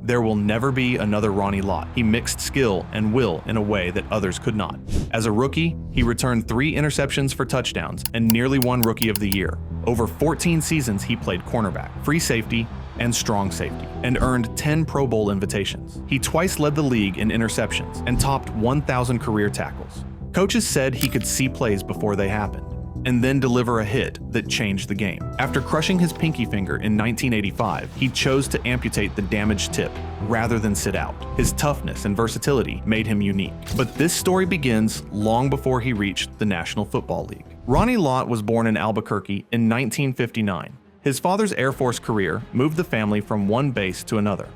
There will never be another Ronnie Lott. He mixed skill and will in a way that others could not. As a rookie, he returned 3 interceptions for touchdowns and nearly won Rookie of the Year. Over 14 seasons, he played cornerback, free safety, and strong safety, and earned 10 Pro Bowl invitations. He twice led the league in interceptions and topped 1,000 career tackles. Coaches said he could see plays before they happened, and then deliver a hit that changed the game. After crushing his pinky finger in 1985, he chose to amputate the damaged tip rather than sit out. His toughness and versatility made him unique. But this story begins long before he reached the National Football League. Ronnie Lott was born in Albuquerque in 1959. His father's Air Force career moved the family from one base to another.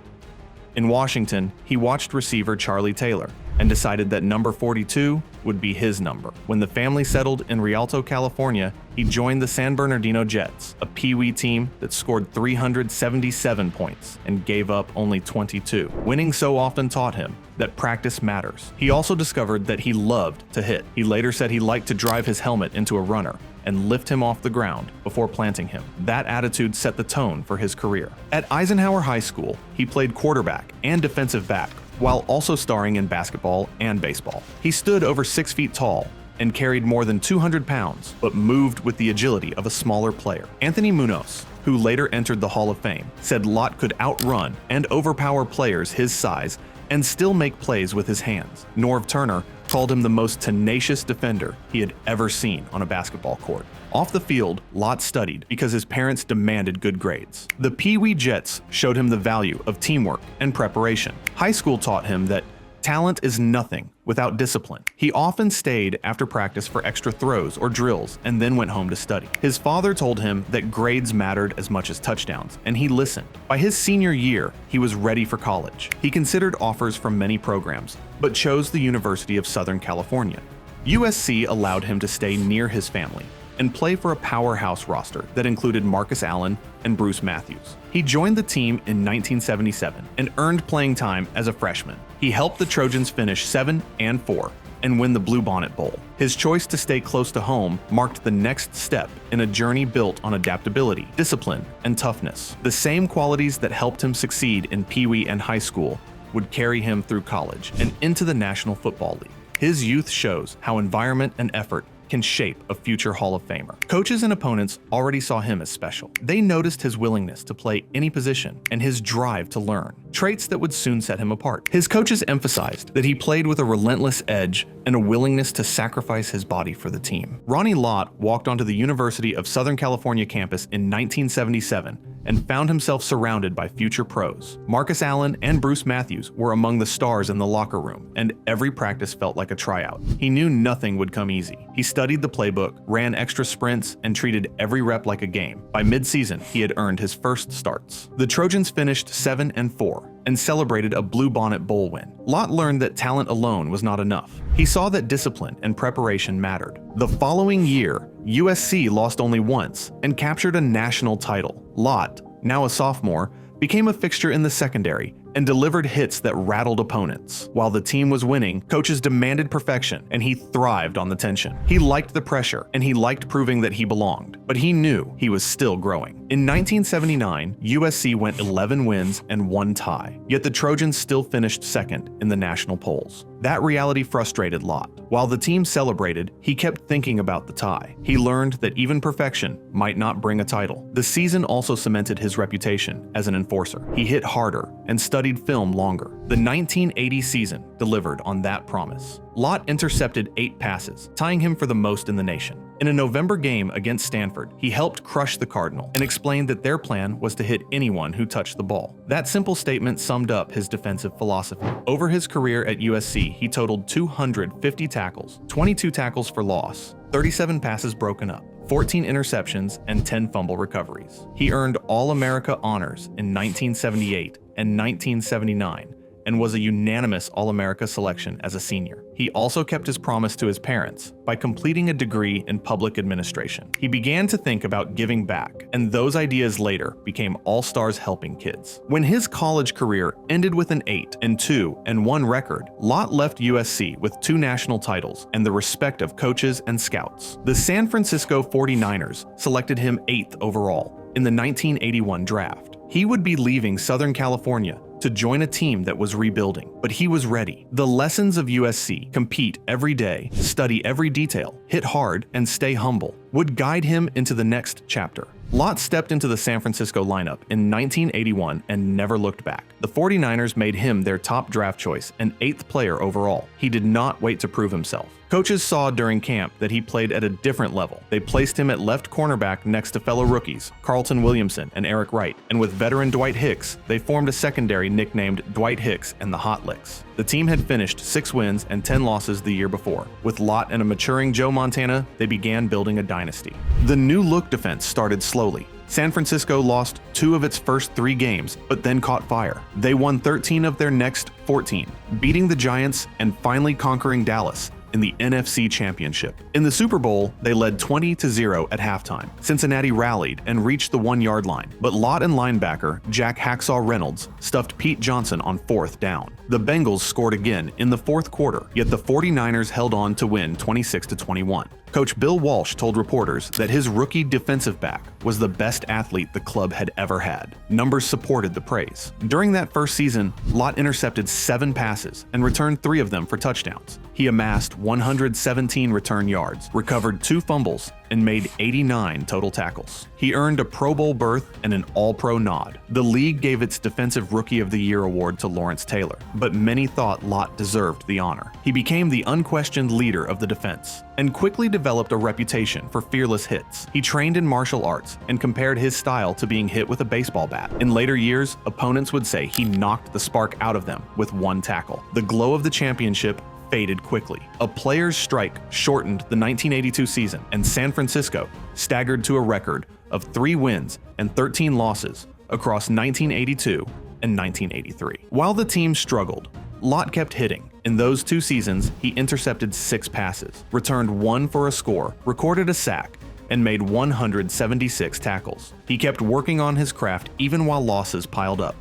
In Washington, he watched receiver Charlie Taylor and decided that number 42 would be his number. When the family settled in Rialto, California, he joined the San Bernardino Jets, a Pee-wee team that scored 377 points and gave up only 22. Winning so often taught him that practice matters. He also discovered that he loved to hit. He later said he liked to drive his helmet into a runner and lift him off the ground before planting him. That attitude set the tone for his career. At Eisenhower High School, he played quarterback and defensive back, while also starring in basketball and baseball. He stood over 6 feet tall and carried more than 200 pounds, but moved with the agility of a smaller player. Anthony Munoz, who later entered the Hall of Fame, said Lott could outrun and overpower players his size and still make plays with his hands. Norv Turner called him the most tenacious defender he had ever seen on a basketball court. Off the field, Lott studied because his parents demanded good grades. The Pee-wee Jets showed him the value of teamwork and preparation. High school taught him that talent is nothing without discipline. He often stayed after practice for extra throws or drills and then went home to study. His father told him that grades mattered as much as touchdowns, and he listened. By his senior year, he was ready for college. He considered offers from many programs, but chose the University of Southern California. USC allowed him to stay near his family and play for a powerhouse roster that included Marcus Allen and Bruce Matthews. He joined the team in 1977 and earned playing time as a freshman. He helped the Trojans finish 7-4 and win the Bluebonnet Bowl. His choice to stay close to home marked the next step in a journey built on adaptability, discipline, and toughness. The same qualities that helped him succeed in Pee-wee and high school would carry him through college and into the National Football League. His youth shows how environment and effort can shape a future Hall of Famer. Coaches and opponents already saw him as special. They noticed his willingness to play any position and his drive to learn, traits that would soon set him apart. His coaches emphasized that he played with a relentless edge and a willingness to sacrifice his body for the team. Ronnie Lott walked onto the University of Southern California campus in 1977 and found himself surrounded by future pros. Marcus Allen and Bruce Matthews were among the stars in the locker room, and every practice felt like a tryout. He knew nothing would come easy. He studied the playbook, ran extra sprints, and treated every rep like a game. By mid-season, he had earned his first starts. The Trojans finished 7-4 and celebrated a Bluebonnet Bowl win. Lott learned that talent alone was not enough. He saw that discipline and preparation mattered. The following year, USC lost only once and captured a national title. Lott, now a sophomore, became a fixture in the secondary and delivered hits that rattled opponents. While the team was winning, coaches demanded perfection, and he thrived on the tension. He liked the pressure, and he liked proving that he belonged, but he knew he was still growing. In 1979, USC went 11 wins and 1 tie, yet the Trojans still finished second in the national polls. That reality frustrated Lott. While the team celebrated, he kept thinking about the tie. He learned that even perfection might not bring a title. The season also cemented his reputation as an enforcer. He hit harder and studied film longer. The 1980 season delivered on that promise. Lott intercepted 8 passes, tying him for the most in the nation. In a November game against Stanford, he helped crush the Cardinal and explained that their plan was to hit anyone who touched the ball. That simple statement summed up his defensive philosophy. Over his career at USC, he totaled 250 tackles, 22 tackles for loss, 37 passes broken up, 14 interceptions, and 10 fumble recoveries. He earned All-America honors in 1978 and 1979 and was a unanimous All-America selection as a senior. He also kept his promise to his parents by completing a degree in public administration. He began to think about giving back, and those ideas later became All-Stars Helping Kids. When his college career ended with an 8-2-1 record, Lott left USC with 2 national titles and the respect of coaches and scouts. The San Francisco 49ers selected him 8th overall in the 1981 draft. He would be leaving Southern California to join a team that was rebuilding. But he was ready. The lessons of USC, compete every day, study every detail, hit hard, and stay humble, would guide him into the next chapter. Lott stepped into the San Francisco lineup in 1981 and never looked back. The 49ers made him their top draft choice and 8th player overall. He did not wait to prove himself. Coaches saw during camp that he played at a different level. They placed him at left cornerback next to fellow rookies, Carlton Williamson and Eric Wright, and with veteran Dwight Hicks, they formed a secondary nicknamed Dwight Hicks and the Hot Licks. The team had finished 6 wins and 10 losses the year before. With Lott and a maturing Joe Montana, they began building a dynasty. The new look defense started slowly. San Francisco lost 2 of its first 3 games, but then caught fire. They won 13 of their next 14, beating the Giants and finally conquering Dallas in the NFC Championship. In the Super Bowl, they led 20-0 at halftime. Cincinnati rallied and reached the 1-yard line, but Lott and linebacker Jack Hacksaw Reynolds stuffed Pete Johnson on 4th down. The Bengals scored again in the 4th quarter, yet the 49ers held on to win 26-21. Coach Bill Walsh told reporters that his rookie defensive back was the best athlete the club had ever had. Numbers supported the praise. During that first season, Lott intercepted 7 passes and returned 3 of them for touchdowns. He amassed 117 return yards, recovered 2 fumbles, and made 89 total tackles. He earned a Pro Bowl berth and an All-Pro nod. The league gave its Defensive Rookie of the Year award to Lawrence Taylor, but many thought Lott deserved the honor. He became the unquestioned leader of the defense and quickly developed a reputation for fearless hits. He trained in martial arts and compared his style to being hit with a baseball bat. In later years, opponents would say he knocked the spark out of them with 1 tackle. The glow of the championship faded quickly. A player's strike shortened the 1982 season, and San Francisco staggered to a record of 3 wins and 13 losses across 1982 and 1983. While the team struggled, Lott kept hitting. In those 2 seasons, he intercepted 6 passes, returned 1 for a score, recorded a sack, and made 176 tackles. He kept working on his craft even while losses piled up.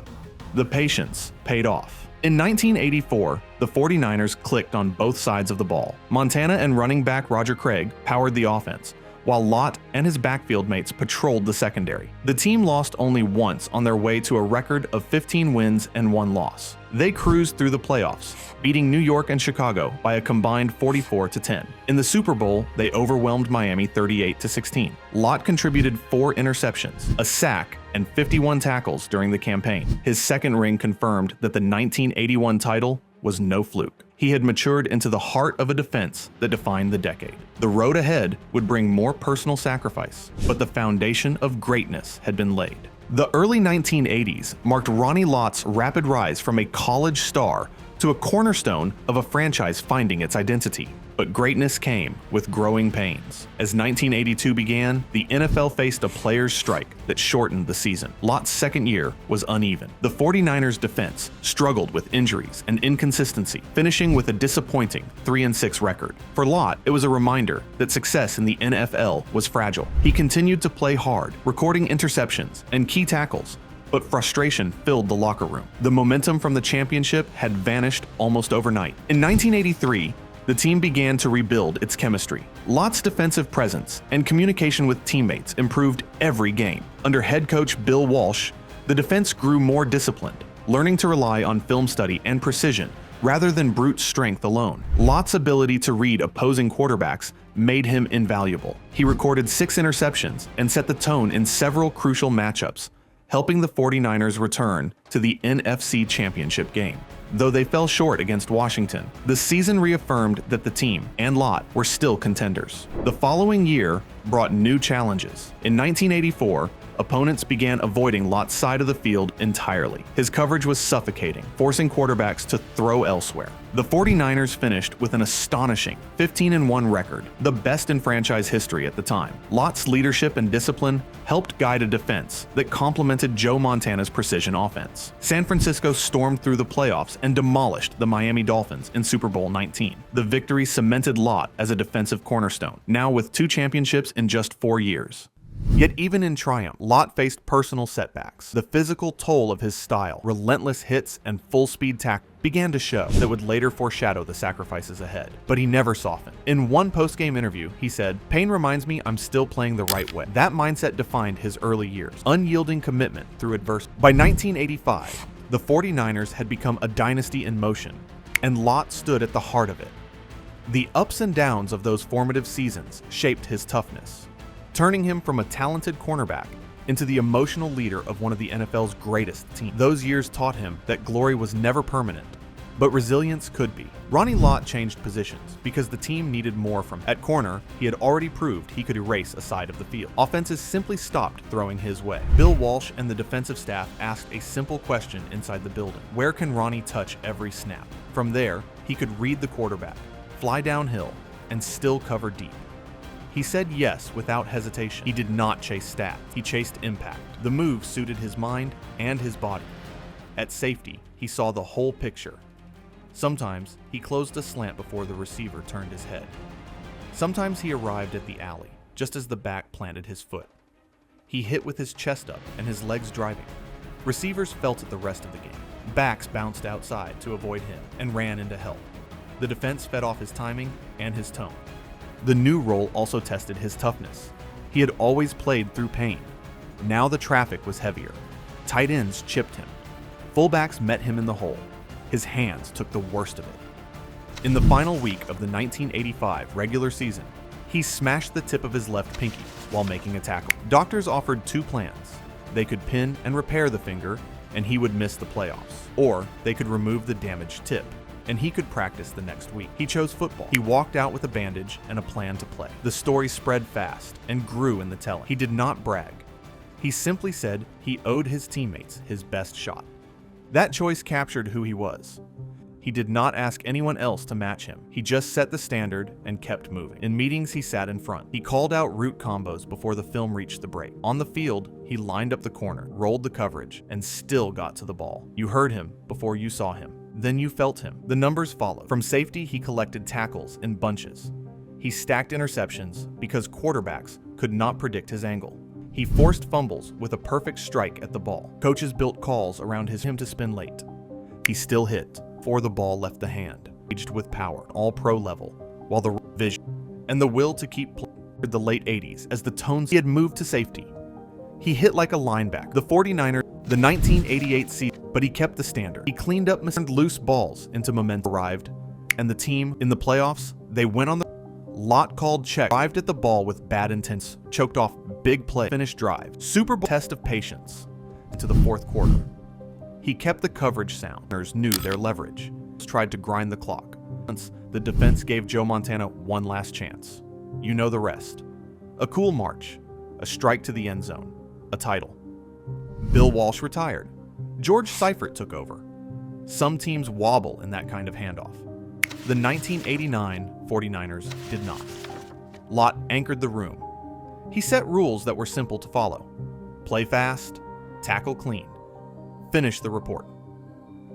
The patience paid off. In 1984, the 49ers clicked on both sides of the ball. Montana and running back Roger Craig powered the offense, while Lott and his backfield mates patrolled the secondary. The team lost only once on their way to a record of 15 wins and 1 loss. They cruised through the playoffs, beating New York and Chicago by a combined 44-10. In the Super Bowl, they overwhelmed Miami 38-16. Lott contributed 4 interceptions, a sack, and 51 tackles during the campaign. His second ring confirmed that the 1981 title was no fluke. He had matured into the heart of a defense that defined the decade. The road ahead would bring more personal sacrifice, but the foundation of greatness had been laid. The early 1980s marked Ronnie Lott's rapid rise from a college star to a cornerstone of a franchise finding its identity. But greatness came with growing pains. As 1982 began, the NFL faced a player's strike that shortened the season. Lott's second year was uneven. The 49ers defense struggled with injuries and inconsistency, finishing with a disappointing 3-6 record. For Lott, it was a reminder that success in the NFL was fragile. He continued to play hard, recording interceptions and key tackles, but frustration filled the locker room. The momentum from the championship had vanished almost overnight. In 1983, the team began to rebuild its chemistry. Lott's defensive presence and communication with teammates improved every game. Under head coach Bill Walsh, the defense grew more disciplined, learning to rely on film study and precision rather than brute strength alone. Lott's ability to read opposing quarterbacks made him invaluable. He recorded 6 interceptions and set the tone in several crucial matchups, helping the 49ers return to the NFC Championship game. Though they fell short against Washington, the season reaffirmed that the team and Lott were still contenders. The following year brought new challenges. In 1984, opponents began avoiding Lott's side of the field entirely. His coverage was suffocating, forcing quarterbacks to throw elsewhere. The 49ers finished with an astonishing 15-1 record, the best in franchise history at the time. Lott's leadership and discipline helped guide a defense that complemented Joe Montana's precision offense. San Francisco stormed through the playoffs and demolished the Miami Dolphins in Super Bowl 19. The victory cemented Lott as a defensive cornerstone, now with 2 championships in just 4 years. Yet even in triumph, Lott faced personal setbacks. The physical toll of his style, relentless hits, and full-speed tackle began to show that would later foreshadow the sacrifices ahead. But he never softened. In one post-game interview, he said, "Pain reminds me I'm still playing the right way." That mindset defined his early years, unyielding commitment through adversity. By 1985, The 49ers had become a dynasty in motion, and Lott stood at the heart of it. The ups and downs of those formative seasons shaped his toughness, turning him from a talented cornerback into the emotional leader of one of the NFL's greatest teams. Those years taught him that glory was never permanent, but resilience could be. Ronnie Lott changed positions because the team needed more from him. At corner, he had already proved he could erase a side of the field. Offenses simply stopped throwing his way. Bill Walsh and the defensive staff asked a simple question inside the building. Where can Ronnie touch every snap? From there, he could read the quarterback, fly downhill, and still cover deep. He said yes without hesitation. He did not chase stats. He chased impact. The move suited his mind and his body. At safety, he saw the whole picture. Sometimes, he closed a slant before the receiver turned his head. Sometimes he arrived at the alley, just as the back planted his foot. He hit with his chest up and his legs driving. Receivers felt it the rest of the game. Backs bounced outside to avoid him and ran into help. The defense fed off his timing and his tone. The new role also tested his toughness. He had always played through pain. Now the traffic was heavier. Tight ends chipped him. Fullbacks met him in the hole. His hands took the worst of it. In the final week of the 1985 regular season, he smashed the tip of his left pinky while making a tackle. Doctors offered two plans. They could pin and repair the finger, and he would miss the playoffs. Or they could remove the damaged tip, and he could practice the next week. He chose football. He walked out with a bandage and a plan to play. The story spread fast and grew in the telling. He did not brag. He simply said he owed his teammates his best shot. That choice captured who he was. He did not ask anyone else to match him. He just set the standard and kept moving. In meetings, he sat in front. He called out route combos before the film reached the break. On the field, he lined up the corner, rolled the coverage, and still got to the ball. You heard him before you saw him. Then you felt him. The numbers followed. From safety, he collected tackles in bunches. He stacked interceptions because quarterbacks could not predict his angle. He forced fumbles with a perfect strike at the ball. Coaches built calls around him to spin late. He still hit before the ball left the hand. Aged with power, all pro level, while the vision and the will to keep playing the late 80s as the tones he had moved to safety. He hit like a linebacker. The 49ers, the 1988 season, but he kept the standard. He cleaned up loose balls into momentum. Arrived, and the team in the playoffs, they went on the Lott called check, arrived at the ball with bad intents, choked off big play, finished drive. Super Bowl test of patience into the fourth quarter. He kept the coverage sound. Knew their leverage. Tried to grind the clock. Once the defense gave Joe Montana one last chance. You know the rest. A cool march, a strike to the end zone, a title. Bill Walsh retired. George Seifert took over. Some teams wobble in that kind of handoff. The 1989 49ers did not. Lott anchored the room. He set rules that were simple to follow. Play fast, tackle clean, finish the report.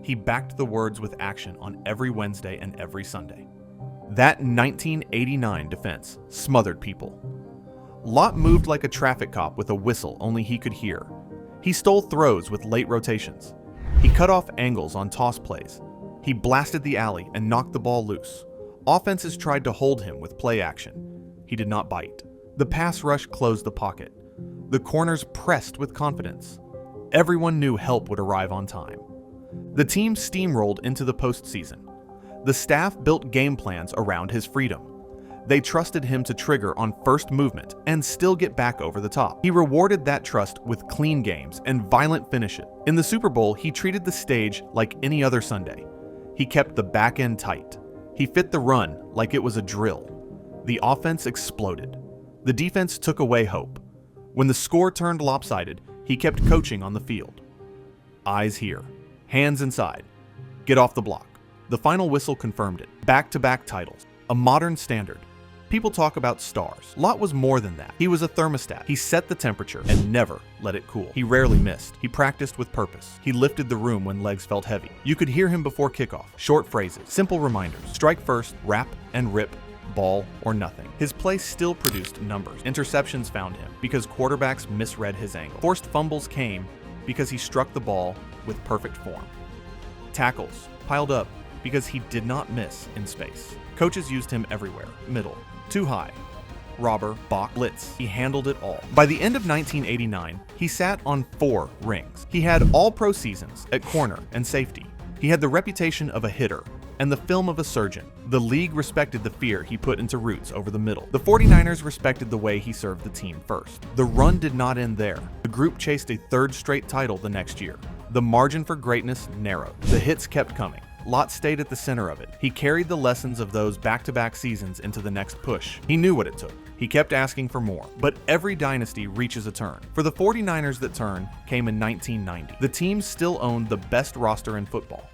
He backed the words with action on every Wednesday and every Sunday. That 1989 defense smothered people. Lott moved like a traffic cop with a whistle only he could hear. He stole throws with late rotations. He cut off angles on toss plays. He blasted the alley and knocked the ball loose. Offenses tried to hold him with play action. He did not bite. The pass rush closed the pocket. The corners pressed with confidence. Everyone knew help would arrive on time. The team steamrolled into the postseason. The staff built game plans around his freedom. They trusted him to trigger on first movement and still get back over the top. He rewarded that trust with clean games and violent finishes. In the Super Bowl, he treated the stage like any other Sunday. He kept the back end tight. He fit the run like it was a drill. The offense exploded. The defense took away hope. When the score turned lopsided, he kept coaching on the field. Eyes here, hands inside. Get off the block. The final whistle confirmed it. Back-to-back titles. A modern standard. People talk about stars. Lott was more than that. He was a thermostat. He set the temperature and never let it cool. He rarely missed. He practiced with purpose. He lifted the room when legs felt heavy. You could hear him before kickoff. Short phrases, simple reminders. Strike first, wrap and rip, ball or nothing. His play still produced numbers. Interceptions found him because quarterbacks misread his angle. Forced fumbles came because he struck the ball with perfect form. Tackles piled up because he did not miss in space. Coaches used him everywhere. Middle, too high, robber, balk, blitz. He handled it all. By the end of 1989, he sat on 4 rings. He had all-pro seasons at corner and safety. He had the reputation of a hitter and the film of a surgeon. The league respected the fear he put into routes over the middle. The 49ers respected the way he served the team first. The run did not end there. The group chased a 3rd straight title the next year. The margin for greatness narrowed. The hits kept coming. Lott stayed at the center of it. He carried the lessons of those back-to-back seasons into the next push. He knew what it took. He kept asking for more. But every dynasty reaches a turn. For the 49ers, that turn came in 1990. The team still owned the best roster in football.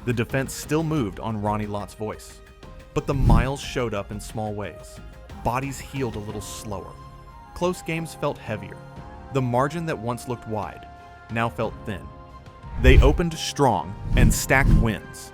The defense still moved on Ronnie Lott's voice. But the miles showed up in small ways. Bodies healed a little slower. Close games felt heavier. The margin that once looked wide now felt thin. They opened strong and stacked wins.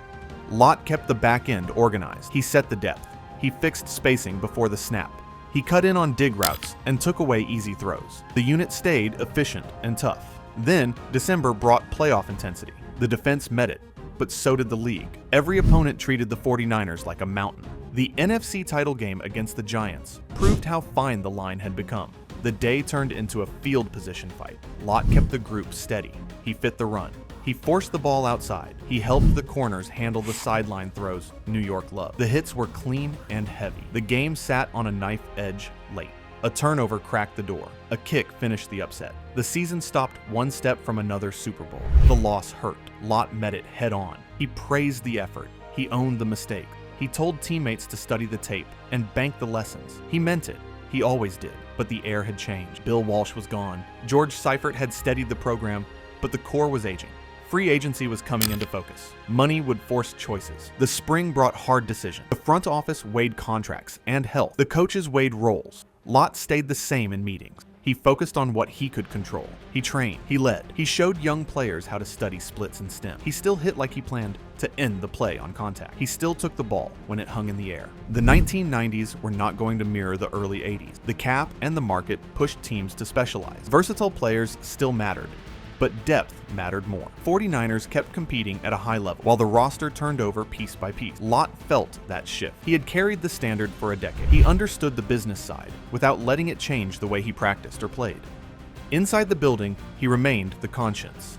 Lott kept the back end organized. He set the depth. He fixed spacing before the snap. He cut in on dig routes and took away easy throws. The unit stayed efficient and tough. Then, December brought playoff intensity. The defense met it, but so did the league. Every opponent treated the 49ers like a mountain. The NFC title game against the Giants proved how fine the line had become. The day turned into a field position fight. Lott kept the group steady. He fit the run. He forced the ball outside. He helped the corners handle the sideline throws New York loved. The hits were clean and heavy. The game sat on a knife edge late. A turnover cracked the door. A kick finished the upset. The season stopped one step from another Super Bowl. The loss hurt. Lott met it head on. He praised the effort. He owned the mistake. He told teammates to study the tape and bank the lessons. He meant it. He always did. But the air had changed. Bill Walsh was gone. George Seifert had steadied the program, but the core was aging. Free agency was coming into focus. Money would force choices. The spring brought hard decisions. The front office weighed contracts and health. The coaches weighed roles. Lott stayed the same in meetings. He focused on what he could control. He trained. He led. He showed young players how to study splits and stem. He still hit like he planned to end the play on contact. He still took the ball when it hung in the air. The 1990s were not going to mirror the early 80s. The cap and the market pushed teams to specialize. Versatile players still mattered, but depth mattered more. 49ers kept competing at a high level, while the roster turned over piece by piece. Lott felt that shift. He had carried the standard for a decade. He understood the business side, without letting it change the way he practiced or played. Inside the building, he remained the conscience.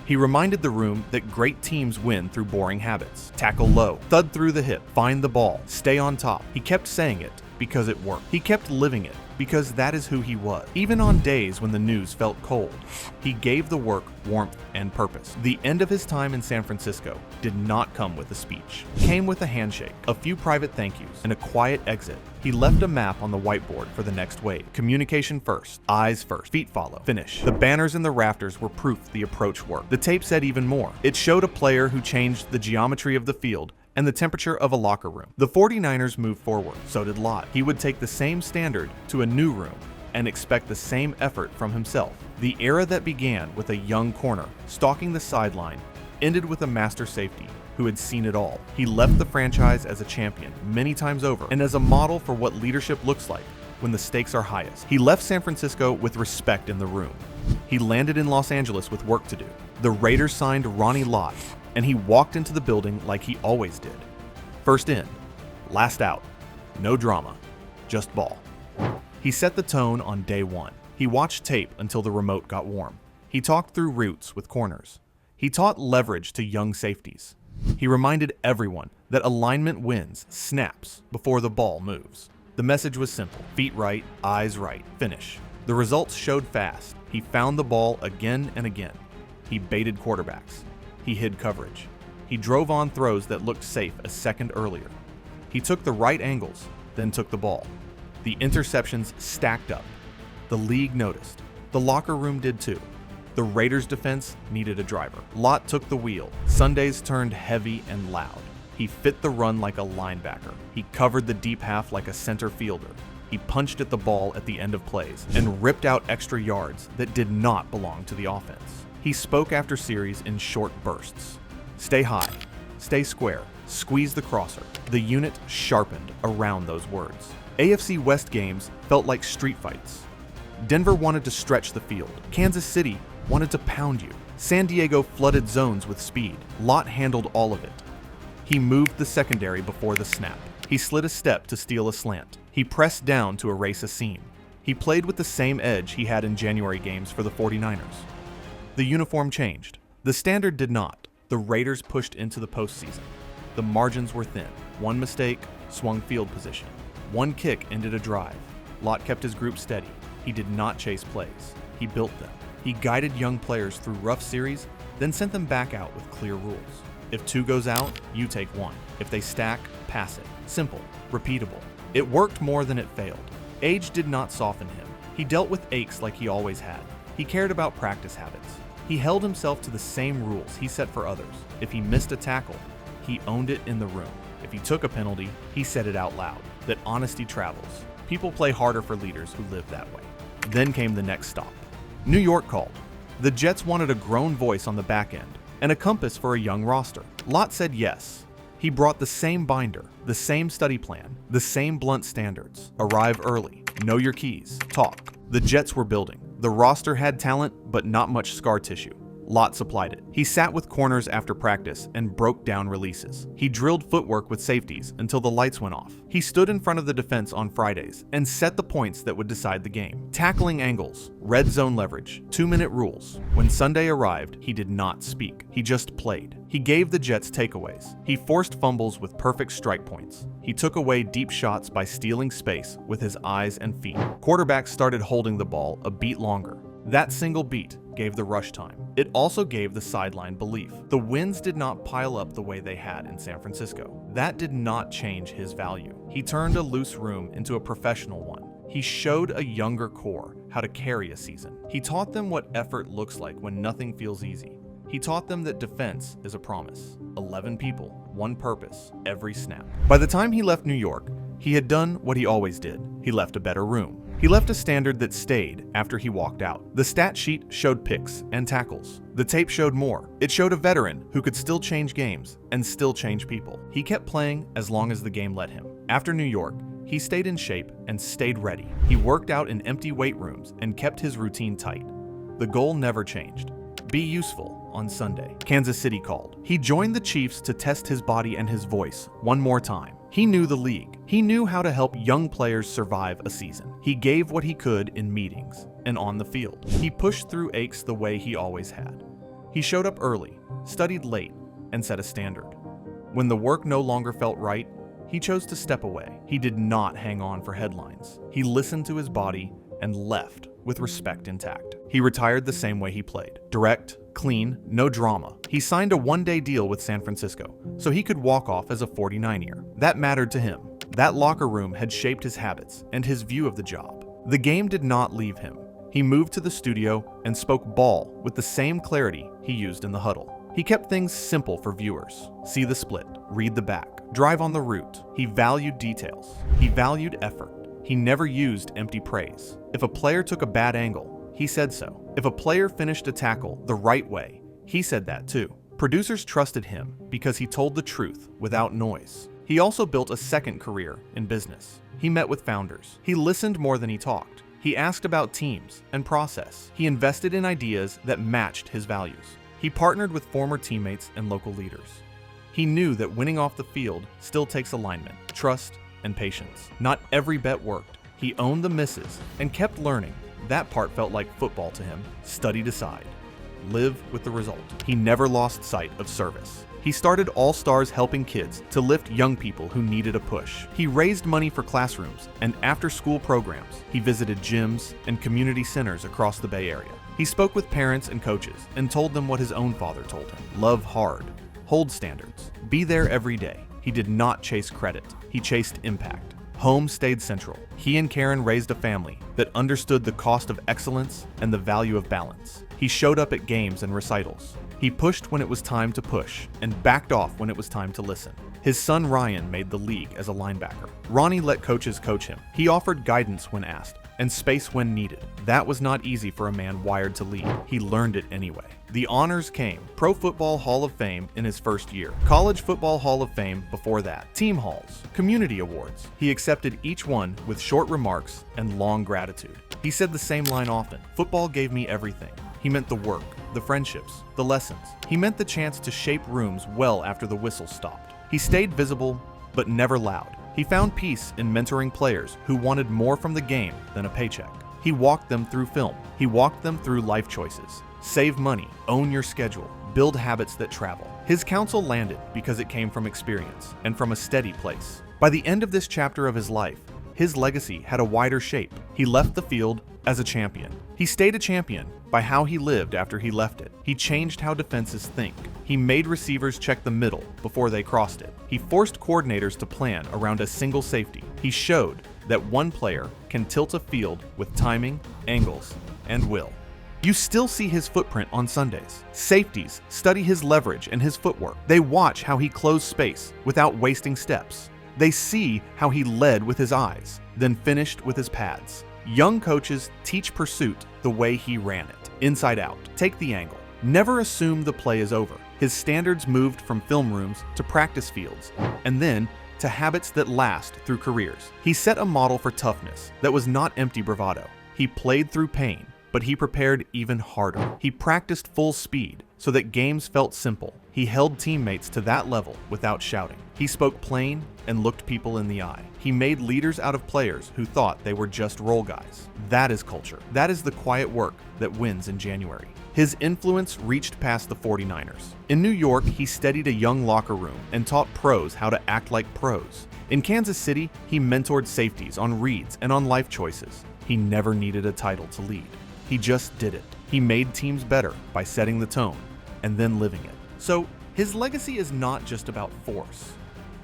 He reminded the room that great teams win through boring habits. Tackle low, thud through the hip, find the ball, stay on top. He kept saying it because it worked. He kept living it because that is who he was. Even on days when the news felt cold, he gave the work warmth and purpose. The end of his time in San Francisco did not come with a speech. It came with a handshake, a few private thank yous, and a quiet exit. He left a map on the whiteboard for the next wave. Communication first, eyes first, feet follow, finish. The banners in the rafters were proof the approach worked. The tape said even more. It showed a player who changed the geometry of the field and the temperature of a locker room. The 49ers moved forward, so did Lott. He would take the same standard to a new room and expect the same effort from himself. The era that began with a young corner stalking the sideline ended with a master safety who had seen it all. He left the franchise as a champion many times over and as a model for what leadership looks like when the stakes are highest. He left San Francisco with respect in the room. He landed in Los Angeles with work to do. The Raiders signed Ronnie Lott, and he walked into the building like he always did. First in, last out, no drama, just ball. He set the tone on day one. He watched tape until the remote got warm. He talked through routes with corners. He taught leverage to young safeties. He reminded everyone that alignment wins snaps before the ball moves. The message was simple: feet right, eyes right, finish. The results showed fast. He found the ball again and again. He baited quarterbacks. He hid coverage. He drove on throws that looked safe a second earlier. He took the right angles, then took the ball. The interceptions stacked up. The league noticed. The locker room did too. The Raiders' defense needed a driver. Lott took the wheel. Sundays turned heavy and loud. He fit the run like a linebacker. He covered the deep half like a center fielder. He punched at the ball at the end of plays and ripped out extra yards that did not belong to the offense. He spoke after series in short bursts. Stay high, stay square, squeeze the crosser. The unit sharpened around those words. AFC West games felt like street fights. Denver wanted to stretch the field. Kansas City wanted to pound you. San Diego flooded zones with speed. Lott handled all of it. He moved the secondary before the snap. He slid a step to steal a slant. He pressed down to erase a seam. He played with the same edge he had in January games for the 49ers. The uniform changed. The standard did not. The Raiders pushed into the postseason. The margins were thin. One mistake swung field position. One kick ended a drive. Lott kept his group steady. He did not chase plays. He built them. He guided young players through rough series, then sent them back out with clear rules. If two goes out, you take one. If they stack, pass it. Simple, repeatable. It worked more than it failed. Age did not soften him. He dealt with aches like he always had. He cared about practice habits. He held himself to the same rules he set for others. If he missed a tackle, he owned it in the room. If he took a penalty, he said it out loud. That honesty travels. People play harder for leaders who live that way. Then came the next stop. New York called. The Jets wanted a grown voice on the back end and a compass for a young roster. Lott said yes. He brought the same binder, the same study plan, the same blunt standards. Arrive early, know your keys, talk. The Jets were building. The roster had talent, but not much scar tissue. Lott supplied it. He sat with corners after practice and broke down releases. He drilled footwork with safeties until the lights went off. He stood in front of the defense on Fridays and set the points that would decide the game. Tackling angles, red zone leverage, 2-minute rules. When Sunday arrived, he did not speak. He just played. He gave the Jets takeaways. He forced fumbles with perfect strike points. He took away deep shots by stealing space with his eyes and feet. Quarterbacks started holding the ball a beat longer. That single beat gave the rush time. It also gave the sideline belief. The wins did not pile up the way they had in San Francisco. That did not change his value. He turned a loose room into a professional one. He showed a younger core how to carry a season. He taught them what effort looks like when nothing feels easy. He taught them that defense is a promise. 11 people, one purpose, every snap. By the time he left New York, he had done what he always did. He left a better room. He left a standard that stayed after he walked out. The stat sheet showed picks and tackles. The tape showed more. It showed a veteran who could still change games and still change people. He kept playing as long as the game let him. After New York, he stayed in shape and stayed ready. He worked out in empty weight rooms and kept his routine tight. The goal never changed. Be useful on Sunday. Kansas City called. He joined the Chiefs to test his body and his voice one more time. He knew the league. He knew how to help young players survive a season. He gave what he could in meetings and on the field. He pushed through aches the way he always had. He showed up early, studied late, and set a standard. When the work no longer felt right, he chose to step away. He did not hang on for headlines. He listened to his body and left with respect intact. He retired the same way he played. Direct, clean, no drama. He signed a one-day deal with San Francisco, so he could walk off as a 49er. That mattered to him. That locker room had shaped his habits and his view of the job. The game did not leave him. He moved to the studio and spoke ball with the same clarity he used in the huddle. He kept things simple for viewers. See the split, read the back, drive on the route. He valued details. He valued effort. He never used empty praise. If a player took a bad angle, he said so. If a player finished a tackle the right way, he said that too. Producers trusted him because he told the truth without noise. He also built a second career in business. He met with founders. He listened more than he talked. He asked about teams and process. He invested in ideas that matched his values. He partnered with former teammates and local leaders. He knew that winning off the field still takes alignment, trust, and patience. Not every bet worked. He owned the misses and kept learning. That part felt like football to him. Studied aside. Live with the result. He never lost sight of service. He started All Stars helping kids to lift young people who needed a push. He raised money for classrooms and after-school programs. He visited gyms and community centers across the Bay Area. He spoke with parents and coaches and told them what his own father told him. Love hard. Hold standards. Be there every day. He did not chase credit. He chased impact. Home stayed central. He and Karen raised a family that understood the cost of excellence and the value of balance. He showed up at games and recitals. He pushed when it was time to push and backed off when it was time to listen. His son Ryan made the league as a linebacker. Ronnie let coaches coach him. He offered guidance when asked and space when needed. That was not easy for a man wired to lead. He learned it anyway. The honors came. Pro Football Hall of Fame in his first year. College Football Hall of Fame before that. Team halls. Community awards. He accepted each one with short remarks and long gratitude. He said the same line often. Football gave me everything. He meant the work, the friendships, the lessons. He meant the chance to shape rooms well after the whistle stopped. He stayed visible, but never loud. He found peace in mentoring players who wanted more from the game than a paycheck. He walked them through film. He walked them through life choices. Save money, own your schedule, build habits that travel. His counsel landed because it came from experience and from a steady place. By the end of this chapter of his life, his legacy had a wider shape. He left the field as a champion. He stayed a champion by how he lived after he left it. He changed how defenses think. He made receivers check the middle before they crossed it. He forced coordinators to plan around a single safety. He showed that one player can tilt a field with timing, angles, and will. You still see his footprint on Sundays. Safeties study his leverage and his footwork. They watch how he closed space without wasting steps. They see how he led with his eyes, then finished with his pads. Young coaches teach pursuit the way he ran it, inside out. Take the angle. Never assume the play is over. His standards moved from film rooms to practice fields, and then to habits that last through careers. He set a model for toughness that was not empty bravado. He played through pain, but he prepared even harder. He practiced full speed so that games felt simple. He held teammates to that level without shouting. He spoke plain and looked people in the eye. He made leaders out of players who thought they were just role guys. That is culture. That is the quiet work that wins in January. His influence reached past the 49ers. In New York, he steadied a young locker room and taught pros how to act like pros. In Kansas City, he mentored safeties on reads and on life choices. He never needed a title to lead. He just did it. He made teams better by setting the tone and then living it. So, his legacy is not just about force.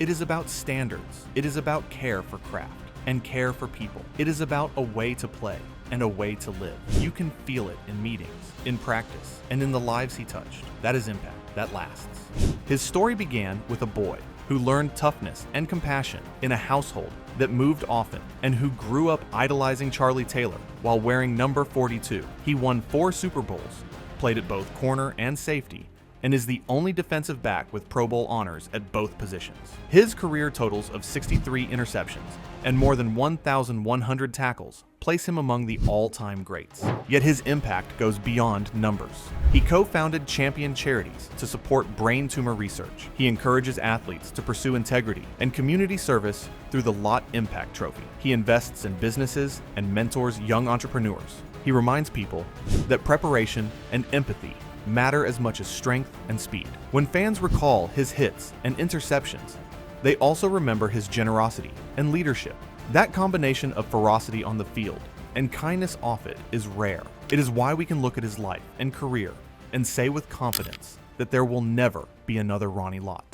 It is about standards. It is about care for craft and care for people. It is about a way to play and a way to live. You can feel it in meetings, in practice, and in the lives he touched. That is impact. That lasts. His story began with a boy who learned toughness and compassion in a household that moved often and who grew up idolizing Charlie Taylor while wearing number 42. He won 4 Super Bowls, played at both corner and safety, and is the only defensive back with Pro Bowl honors at both positions. His career totals of 63 interceptions and more than 1,100 tackles place him among the all-time greats. Yet his impact goes beyond numbers. He co-founded Champion Charities to support brain tumor research. He encourages athletes to pursue integrity and community service through the Lott Impact Trophy. He invests in businesses and mentors young entrepreneurs. He reminds people that preparation and empathy matter as much as strength and speed. When fans recall his hits and interceptions, they also remember his generosity and leadership. That combination of ferocity on the field and kindness off it is rare. It is why we can look at his life and career and say with confidence that there will never be another Ronnie Lott.